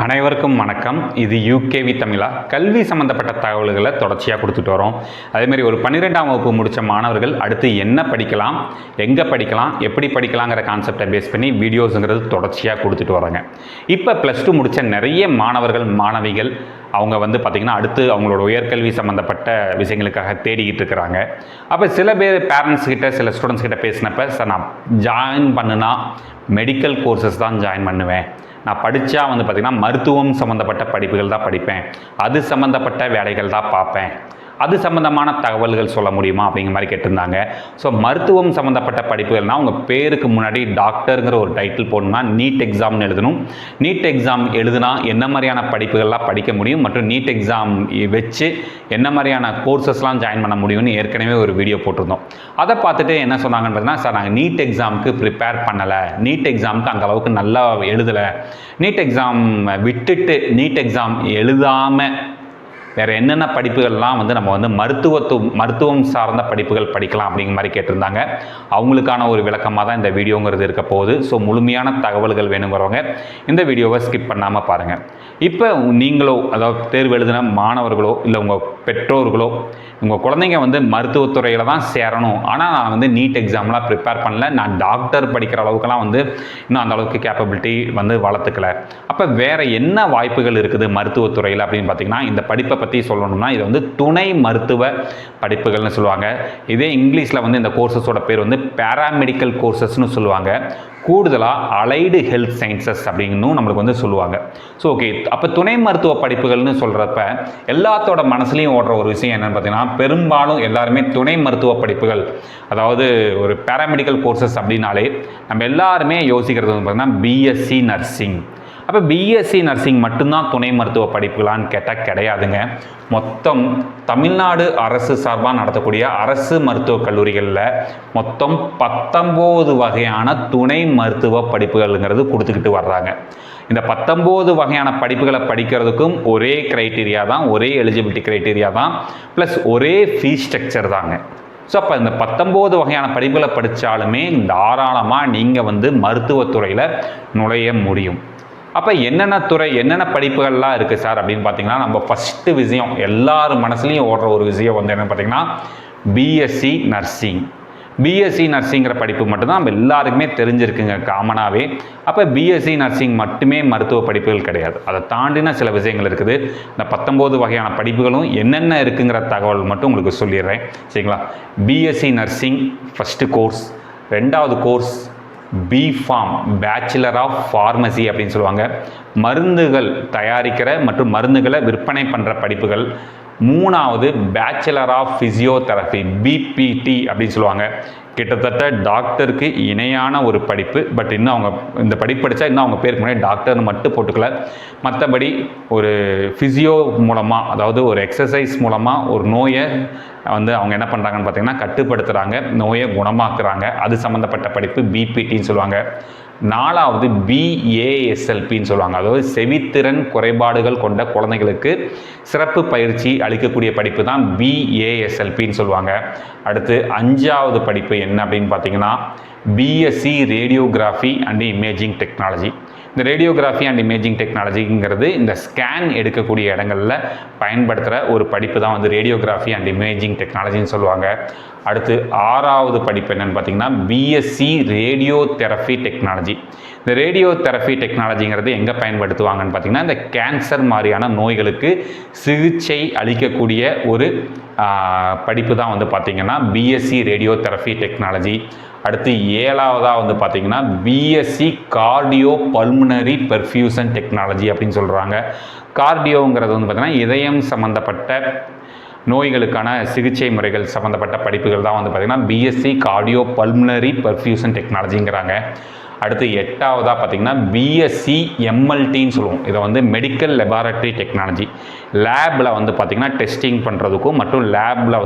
அனைவருக்கும் வணக்கம். இது யூகேவி தமிழா. கல்வி சம்மந்தப்பட்ட தகவல்களை தொடர்ச்சியாக கொடுத்துட்டு வரோம். அதேமாதிரி ஒரு 12ஆம் வகுப்பு முடித்த மாணவர்கள் அடுத்து என்ன படிக்கலாம், எங்கே படிக்கலாம், எப்படி படிக்கலாங்கிற கான்செப்டை பேஸ் பண்ணி வீடியோஸுங்கிறது தொடர்ச்சியாக கொடுத்துட்டு வராங்க. இப்போ +2 முடித்த நிறைய மாணவர்கள் மாணவிகள் அவங்க பார்த்திங்கன்னா அடுத்து அவங்களோட உயர்கல்வி சம்மந்தப்பட்ட விஷயங்களுக்காக தேடிக்கிட்டு இருக்கிறாங்க. அப்போ சில பேர் பேரண்ட்ஸ் கிட்ட சில ஸ்டூடெண்ட்ஸ் கிட்ட பேசினப்ப, சார் நான் ஜாயின் பண்ணுனா மெடிக்கல் கோர்சஸ் தான் ஜாயின் பண்ணுவேன், நான் படித்தா பார்த்திங்கன்னா மருத்துவம் சம்மந்தப்பட்ட படிப்புகள் தான் படிப்பேன், அது சம்மந்தப்பட்ட வேலைகள் தான் பார்ப்பேன், அது சம்மந்தமான தகவல்கள் சொல்ல முடியுமா அப்படிங்கிற மாதிரி கேட்டிருந்தாங்க. ஸோ மருத்துவம் சம்மந்தப்பட்ட படிப்புகள்னால் உங்கள் பேருக்கு முன்னாடி டாக்டருங்கிற ஒரு டைட்டில் போடணும்னா நீட் எக்ஸாம்னு எழுதணும். நீட் எக்ஸாம் எழுதுனா என்ன மாதிரியான படிப்புகள்லாம் படிக்க முடியும் மற்றும் நீட் எக்ஸாம் வச்சு என்ன மாதிரியான கோர்சஸ்லாம் ஜாயின் பண்ண முடியும்னு ஏற்கனவே ஒரு வீடியோ போட்டிருந்தோம். அதை பார்த்துட்டு என்ன சொன்னாங்கன்னு பார்த்தீங்கன்னா, சார் நாங்கள் நீட் எக்ஸாமுக்கு ப்ரிப்பேர் பண்ணலை, நீட் எக்ஸாமுக்கு அந்த அளவுக்கு நல்லா எழுதலை, நீட் எக்ஸாம் விட்டுட்டு நீட் எக்ஸாம் எழுதாமல் வேறு என்னென்ன படிப்புகள்லாம் நம்ம மருத்துவம் சார்ந்த படிப்புகள் படிக்கலாம் அப்படிங்கிற மாதிரி கேட்டிருந்தாங்க. அவங்களுக்கான ஒரு விளக்கமாக தான் இந்த வீடியோங்கிறது இருக்க போகுது. ஸோ முழுமையான தகவல்கள் வேணுங்கிறவங்க இந்த வீடியோவை ஸ்கிப் பண்ணாமல் பாருங்கள். இப்போ நீங்களோ, அதாவது தேர்வு எழுதின மாணவர்களோ இல்லை உங்கள் பெற்றோர்களோ, உங்கள் குழந்தைங்க மருத்துவத்துறையில் தான் சேரணும், ஆனால் நான் நீட் எக்ஸாம்லாம் ப்ரிப்பேர் பண்ணல, நான் டாக்டர் படிக்கிற அளவுக்குலாம் இன்னும் அந்த அளவுக்கு கேப்பபிலிட்டி வளர்த்துக்கல, அப்போ வேறு என்ன வாய்ப்புகள் இருக்குது மருத்துவத்துறையில் அப்படின்னு பார்த்தீங்கன்னா, இந்த படிப்பை பற்றி சொல்லணும்னா இது துணை மருத்துவ படிப்புகள்னு சொல்லுவாங்க. இதே இங்கிலீஷில் இந்த கோர்சஸோட பேர் பேராமெடிக்கல் கோர்சஸ்னு சொல்லுவாங்க. கூடுதலாக அலைடு ஹெல்த் சயின்சஸ் அப்படின்னு நம்மளுக்கு சொல்லுவாங்க. ஸோ ஓகே, அப்போ துணை மருத்துவ படிப்புகள்னு சொல்கிறப்ப எல்லாத்தோட மனசுலையும் ஓடுற ஒரு விஷயம் என்னென்னு பார்த்தீங்கன்னா, பெரும்பாலும் எல்லாருமே துணை மருத்துவ படிப்புகள், அதாவது ஒரு பேராமெடிக்கல் கோர்சஸ் அப்படின்னாலே நம்ம எல்லாருமே யோசிக்கிறது பார்த்தீங்கன்னா பிஎஸ்சி நர்சிங். அப்போ பிஎஸ்சி நர்சிங் மட்டும்தான் துணை மருத்துவ படிப்புகளான்னு கேட்டால் கிடையாதுங்க. மொத்தம் தமிழ்நாடு அரசு சார்பாக நடத்தக்கூடிய அரசு மருத்துவக் கல்லூரிகளில் மொத்தம் 19 வகையான துணை மருத்துவ படிப்புகள்ங்கிறது கொடுத்துக்கிட்டு வர்றாங்க. இந்த 19 வகையான படிப்புகளை படிக்கிறதுக்கும் ஒரே க்ரைட்டீரியா தான், ஒரே எலிஜிபிலிட்டி க்ரைட்டீரியா தான், ப்ளஸ் ஒரே ஃபீஸ் ஸ்ட்ரக்சர் தாங்க. ஸோ அப்போ இந்த 19 வகையான படிப்புகளை படித்தாலுமே தாராளமாக நீங்கள் மருத்துவத்துறையில் நுழைய முடியும். அப்போ என்னென்ன படிப்புகள்லாம் இருக்குது சார் அப்படின்னு பார்த்தீங்கன்னா, நம்ம ஃபஸ்ட்டு விஷயம் எல்லார் மனசுலையும் ஓடுற ஒரு விஷயம் என்னென்னு பார்த்தீங்கன்னா பிஎஸ்சி நர்சிங். பிஎஸ்சி நர்சிங்கிற படிப்பு மட்டும்தான் நம்ம எல்லாருக்குமே தெரிஞ்சிருக்குங்க காமனாகவே. அப்போ பிஎஸ்சி நர்சிங் மட்டுமே மருத்துவ படிப்புகள் கிடையாது, அதை தாண்டின சில விஷயங்கள் இருக்குது. இந்த 19 வகையான படிப்புகளும் என்னென்ன இருக்குங்கிற தகவல் மட்டும் உங்களுக்கு சொல்லிடுறேன், சரிங்களா? BSc nursing first course. ரெண்டாவது course BPharm, bachelor of pharmacy அப்படின்னு சொல்லுவாங்க. மருந்துகள் தயாரிக்கிற மற்றும் மருந்துகளை விற்பனை பண்ணுற படிப்புகள். மூணாவது பேச்சுலர் ஆஃப் ஃபிசியோதெரபி, பிபிடி அப்படின்னு சொல்லுவாங்க. கிட்டத்தட்ட டாக்டருக்கு இணையான ஒரு படிப்பு. பட் இன்னும் அவங்க இந்த படிப்பு படித்தா இன்னும் அவங்க பேருக்கு முன்னாடி டாக்டர்னு மட்டும் போட்டுக்கல. மற்றபடி ஒரு ஃபிசியோ மூலமாக, அதாவது ஒரு எக்ஸசைஸ் மூலமாக ஒரு நோயை அவங்க என்ன பண்ணுறாங்கன்னு பார்த்தீங்கன்னா கட்டுப்படுத்துகிறாங்க, நோயை குணமாக்குறாங்க. அது சம்மந்தப்பட்ட படிப்பு பிபிடின்னு சொல்லுவாங்க. நாலாவது பிஏஎஸ்எல்பின்னு சொல்லுவாங்க, அதாவது செவித்திறன் குறைபாடுகள் கொண்ட குழந்தைகளுக்கு சிறப்பு பயிற்சி அளிக்கக்கூடிய படிப்பு தான் பிஏஎஸ்எல்பின்னு சொல்லுவாங்க. அடுத்து 5வது படிப்பு என்ன அப்படின்னு பார்த்தீங்கன்னா BSc radiography and imaging technology. இந்த ரேடியோகிராஃபி அண்ட் இமேஜிங் டெக்னாலஜிங்கிறது இந்த ஸ்கேன் எடுக்கக்கூடிய இடங்களில் பயன்படுத்துகிற ஒரு படிப்பு தான் ரேடியோகிராஃபி அண்ட் இமேஜிங் டெக்னாலஜின்னு சொல்லுவாங்க. அடுத்து 6வது படிப்பு என்னென்னு பார்த்தீங்கன்னா பிஎஸ்சி ரேடியோ தெரபி டெக்னாலஜி. இந்த ரேடியோ தெரபி டெக்னாலஜிங்கிறது எங்கே பயன்படுத்துவாங்கன்னு பார்த்தீங்கன்னா, இந்த கேன்சர் மாதிரியான நோய்களுக்கு சிகிச்சை அளிக்கக்கூடிய ஒரு படிப்பு தான் பார்த்தீங்கன்னா பிஎஸ்சி ரேடியோ தெரபி டெக்னாலஜி. அடுத்து 7வதாக பார்த்தீங்கன்னா BSc cardio pulmonary perfusion technology அப்படின்னு சொல்கிறாங்க. கார்டியோங்கிறது பார்த்தீங்கன்னா இதயம் சம்மந்தப்பட்ட நோய்களுக்கான சிகிச்சை முறைகள் சம்மந்தப்பட்ட படிப்புகள் தான் பார்த்தீங்கன்னா பிஎஸ்சி கார்டியோ பல்முனரி பெர்ஃபியூஷன் டெக்னாலஜிங்கிறாங்க. அடுத்து 8வதாக பார்த்தீங்கன்னா பிஎஸ்சி எம்எல்டின்னு சொல்லுவோம். இதை மெடிக்கல் லெபார்டரி டெக்னாலஜி. லேபில் பார்த்தீங்கன்னா டெஸ்டிங் பண்ணுறதுக்கும் மற்றும் லேபில்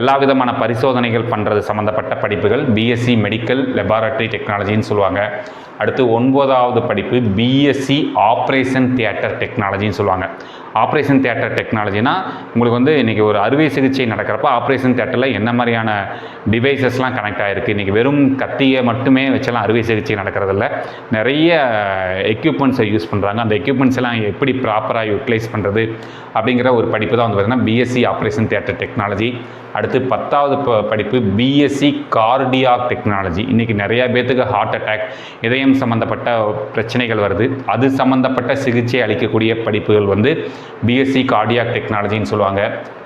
எல்லா விதமான பரிசோதனைகள் பண்ணுறது சம்மந்தப்பட்ட படிப்புகள் பிஎஸ்சி மெடிக்கல் லெபார்டரி டெக்னாலஜின்னு சொல்லுவாங்க. அடுத்து 9வது படிப்பு பிஎஸ்சி ஆப்ரேஷன் தியேட்டர் டெக்னாலஜின்னு சொல்லுவாங்க. ஆப்ரேஷன் தியேட்டர் டெக்னாலஜினா உங்களுக்கு வந்து இன்றைக்கி ஒரு அறுவை சிகிச்சை நடக்கிறப்ப ஆப்ரேஷன் தியேட்டரில் என்ன மாதிரியான டிவைசஸ்லாம் கனெக்ட் ஆகிருக்கு. இன்றைக்கி வெறும் கத்தியை மட்டுமே வச்செல்லாம் அறுவை சிகிச்சை நடக்கிறதில்ல, நிறைய எக்யூப்மெண்ட்ஸை யூஸ் பண்ணுறாங்க. அந்த எக்யூப்மெண்ட்ஸ் எல்லாம் எப்படி ப்ராப்பராக யூட்டிலைஸ் பண்ணுறது அப்படிங்கிற ஒரு படிப்பு தான் வந்து பார்த்திங்கன்னா பிஎஸ்சி ஆப்ரேஷன் தியேட்டர் டெக்னாலஜி. அடுத்து 10வது படிப்பு பிஎஸ்சி கார்டியாக் டெக்னாலஜி. இன்றைக்கி நிறையா பேர்த்துக்கு ஹார்ட் அட்டாக், இதயம் சம்மந்தப்பட்ட பிரச்சனைகள் வருது. அது சம்மந்தப்பட்ட சிகிச்சை அளிக்கக்கூடிய படிப்புகள் வந்து பிஎஸ்சி கார்டியாக் டெக்னாலஜின்னு சொல்லுவாங்க.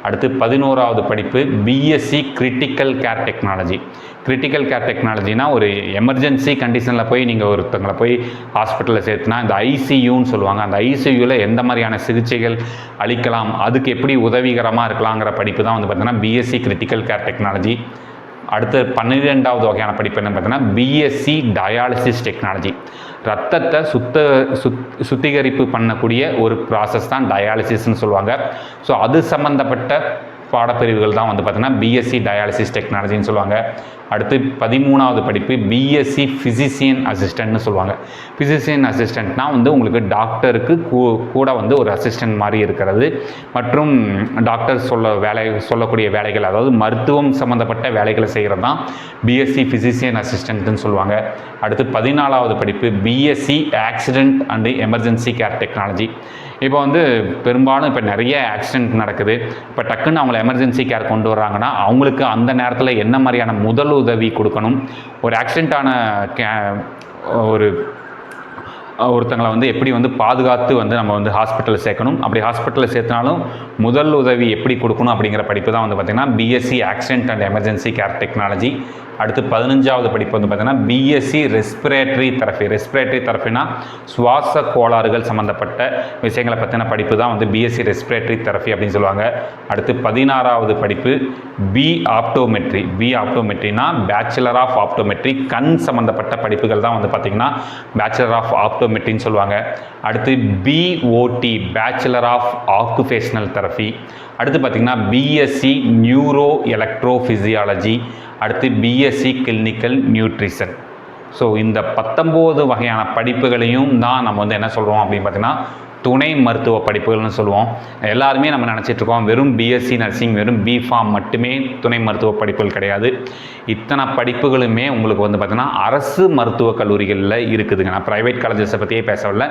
அடுத்து 11வது படிப்பு BSc critical care technology. Critical care டெக்னாலஜினா ஒரு எமர்ஜென்சி கண்டிஷனில் போய் நீங்கள் ஒருத்தங்களை போய் ஹாஸ்பிட்டலில் சேர்த்துனா இந்த ஐசியூன்னு சொல்லுவாங்க. அந்த ஐசியூவில் எந்த மாதிரியான சிகிச்சைகள் அளிக்கலாம், அதுக்கு எப்படி உதவிகரமாக இருக்கலாங்கிற படிப்பு தான் வந்து பார்த்திங்கன்னா பிஎஸ்சி கிரிட்டிக்கல் கேர் டெக்னாலஜி. அடுத்து 12வது வகையான படிப்பு என்ன பார்த்தீங்கன்னா பிஎஸ்சி டயாலிசிஸ் டெக்னாலஜி. ரத்தத்தை சுத்திகரிப்பு பண்ணக்கூடிய ஒரு ப்ராசஸ் தான் டயாலிசிஸ்ன்னு சொல்லுவாங்க. ஸோ அது சம்மந்தப்பட்ட பாடப்பிரிவுகள் தான் வந்து பார்த்திங்கன்னா பிஎஸ்சி டயாலிசிஸ் டெக்னாலஜின்னு சொல்லுவாங்க. அடுத்து 13வது படிப்பு பிஎஸ்சி ஃபிசிஷியன் அசிஸ்டன்ட்னு சொல்லுவாங்க. ஃபிசிஷியன் அசிஸ்டண்ட்னால் வந்து உங்களுக்கு டாக்டருக்கு கூட வந்து ஒரு அசிஸ்டன்ட் மாதிரி இருக்கிறது மற்றும் டாக்டர் சொல்லக்கூடிய வேலைகள், அதாவது மருத்துவம் சம்மந்தப்பட்ட வேலைகளை செய்கிறது தான் பிஎஸ்சி ஃபிசிஷியன் அசிஸ்டன்ட்னு சொல்லுவாங்க. அடுத்து 14வது படிப்பு BSc accident and emergency care technology. இப்போ வந்து பெரும்பாலும் இப்போ நிறைய ஆக்சிடென்ட் நடக்குது. இப்போ டக்குன்னு அவங்கள எமர்ஜென்சி கேர் கொண்டு வர்றாங்கன்னா அவங்களுக்கு அந்த நேரத்தில் என்ன மாதிரியான முதல் உதவி கொடுக்கணும், ஒரு ஆக்சிடென்ட்டான ஒருத்தங்களை வந்து எப்படி வந்து பாதுகாத்து வந்து நம்ம வந்து ஹாஸ்பிட்டலில் சேர்க்கணும், அப்படி ஹாஸ்பிட்டலில் சேர்த்தினாலும் முதல் உதவி எப்படி கொடுக்கணும் அப்படிங்கிற படிப்பு தான் வந்து பார்த்திங்கன்னா BSc accident and emergency care technology. அடுத்து 15வது படிப்பு வந்து பார்த்திங்கன்னா பிஎஸ்சி ரெஸ்பிரேட்டரி தெரப்பி. ரெஸ்பிரேட்டரி தெரப்பினா சுவாச கோளாறுகள் சம்மந்தப்பட்ட விஷயங்களை பற்றின படிப்பு தான் வந்து பிஎஸ்சி ரெஸ்பிரேட்டரி தெரப்பி அப்படின்னு சொல்லுவாங்க. அடுத்து 16வது படிப்பு ஆப்டோமெட்ரி. ஆப்டோமெட்ரினா பேச்சுலர் ஆஃப் ஆப்டோமெட்ரி. கண் சம்மந்தப்பட்ட படிப்புகள் தான் வந்து பார்த்திங்கன்னா பேச்சுலர் ஆஃப் ஆப்டோமெட்ரின்னு சொல்லுவாங்க. அடுத்து BOT bachelor of occupational therapy. அடுத்து பார்த்திங்கன்னா பிஎஸ்சி நியூரோ எலக்ட்ரோ ஃபிசியாலஜி. அடுத்து பிஎஸ்சி கிளினிக்கல் நியூட்ரிஷன். ஸோ இந்த 19 வகையான படிப்புகளையும் தான் நம்ம வந்து என்ன சொல்கிறோம் அப்படின்னு பார்த்திங்கன்னா துணை மருத்துவ படிப்புகள்னு சொல்லுவோம். எல்லாருமே நம்ம நினச்சிட்ருக்கோம் வெறும் பிஎஸ்சி நர்சிங், வெறும் பிஃபார்ம் மட்டுமே துணை மருத்துவ படிப்புகள் கிடையாது. இத்தனை படிப்புகளுமே உங்களுக்கு வந்து பார்த்திங்கன்னா அரசு மருத்துவக் கல்லூரிகளில் இருக்குதுங்க. நான் ப்ரைவேட் காலேஜஸை பற்றியே பேசவில்லை.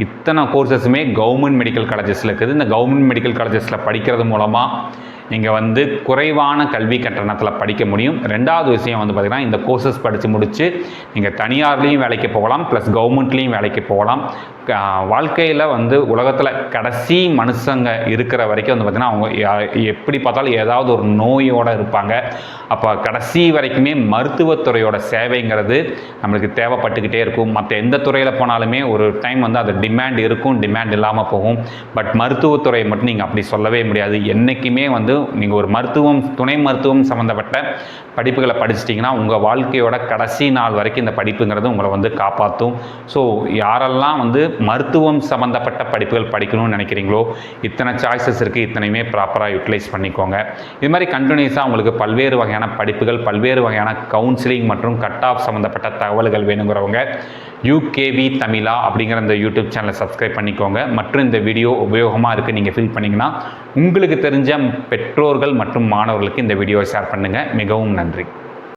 இத்தனை கோர்சஸுமே கவர்மெண்ட் மெடிக்கல் காலேஜஸில் இருக்குது. இந்த கவர்மெண்ட் மெடிக்கல் காலேஜஸில் படிக்கிறது மூலமாக நீங்கள் வந்து குறைவான கல்வி கட்டணத்தில் படிக்க முடியும். ரெண்டாவது விஷயம் வந்து பார்த்திங்கன்னா இந்த கோர்சஸ் படித்து முடித்து நீங்கள் தனியார்லேயும் வேலைக்கு போகலாம், ப்ளஸ் கவர்மெண்ட்லேயும் வேலைக்கு போகலாம். வாழ்க்கையில் வந்து உலகத்தில் கடைசி மனுஷங்க இருக்கிற வரைக்கும் வந்து பார்த்திங்கன்னா அவங்க எப்படி பார்த்தாலும் ஏதாவது ஒரு நோயோடு இருப்பாங்க. அப்போ கடைசி வரைக்குமே மருத்துவத்துறையோட சேவைங்கிறது நம்மளுக்கு தேவைப்பட்டுக்கிட்டே இருக்கும். மற்ற எந்த துறையில் போனாலுமே ஒரு டைம் வந்து அது டிமாண்ட் இருக்கும், டிமாண்ட் இல்லாமல் போகும். பட் மருத்துவத்துறையை மட்டும் நீங்கள் அப்படி சொல்லவே முடியாது. என்றைக்குமே வந்து நீங்கள் ஒரு துணை மருத்துவம் சம்மந்தப்பட்ட படிப்புகளை படிச்சிட்டிங்கன்னா உங்கள் வாழ்க்கையோட கடைசி நாள் வரைக்கும் இந்த படிப்புங்கிறது உங்களை வந்து காப்பாற்றும். ஸோ யாரெல்லாம் வந்து மருத்துவம் சம்மந்தப்பட்ட படிப்புகள் படிக்கணும்னு நினைக்கிறீங்களோ இத்தனை சாய்ஸஸ் இருக்குது, இத்தனையுமே ப்ராப்பராக யூட்டிலைஸ் பண்ணிக்கோங்க. இது மாதிரி கண்டினியூஸாக உங்களுக்கு பல்வேறு வகையான படிப்புகள், பல்வேறு வகையான கவுன்சிலிங் மற்றும் கட் ஆஃப் சம்மந்தப்பட்ட தகவல்கள் வேணுங்கிறவங்க யூகேவி தமிழா அப்படிங்கிற இந்த யூடியூப் சேனலை சப்ஸ்கிரைப் பண்ணிக்கோங்க. மற்றும் இந்த வீடியோ உபயோகமாக இருக்குது நீங்கள் ஃபீல் பண்ணிங்கன்னா உங்களுக்கு தெரிஞ்ச பெற்றோர்கள் மற்றும் மாணவர்களுக்கு இந்த வீடியோவை ஷேர் பண்ணுங்கள். மிகவும் நன்றி.